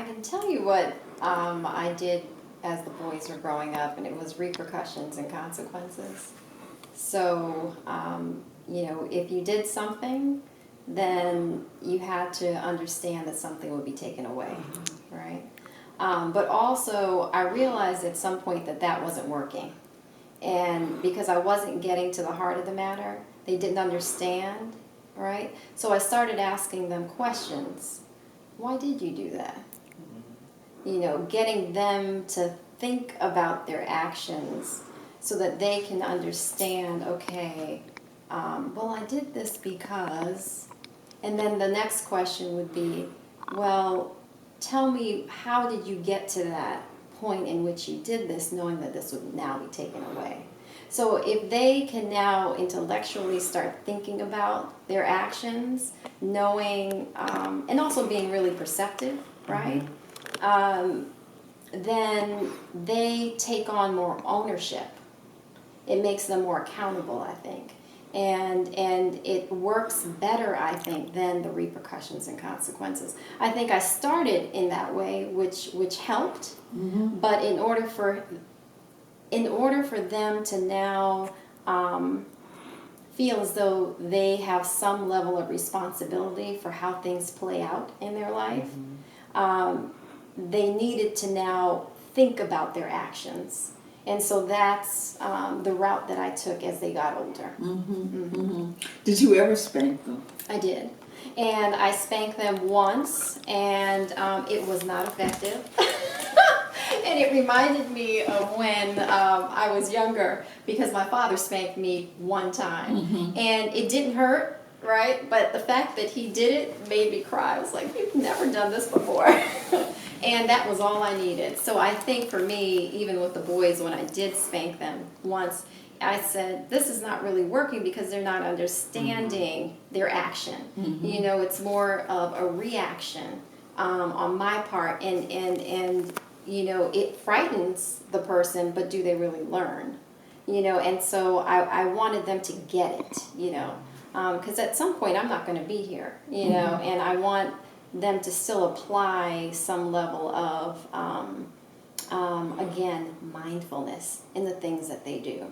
I can tell you what I did as the boys were growing up, and it was repercussions and consequences. So, if you did something, then you had to understand that something would be taken away, right? But also, I realized at some point that that wasn't working. And because I wasn't getting to the heart of the matter, they didn't understand, right? So I started asking them questions. Why did you do that? Getting them to think about their actions so that they can understand, okay, well, I did this because, and then the next question would be, well, tell me, how did you get to that point in which you did this, knowing that this would now be taken away? So if they can now intellectually start thinking about their actions, knowing, and also being really perceptive, right? Then they take on more ownership. It makes them more accountable, I think. And it works better, I think, than the repercussions and consequences. I think I started in that way, which helped. But in order for them to now feel as though they have some level of responsibility for how things play out in their life, they needed to now think about their actions. And so that's the route that I took as they got older. Did you ever spank them? I did. And I spanked them once, and it was not effective. And it reminded me of when I was younger, because my father spanked me one time. And it didn't hurt, right? But the fact that he did it made me cry. I was like, you've never done this before. And that was all I needed. So I think for me, even with the boys, when I did spank them once, I said, this is not really working because they're not understanding their action. It's more of a reaction on my part. And it frightens the person, but do they really learn? And so I wanted them to get it, because at some point I'm not going to be here, and I want them to still apply some level of, again, mindfulness in the things that they do.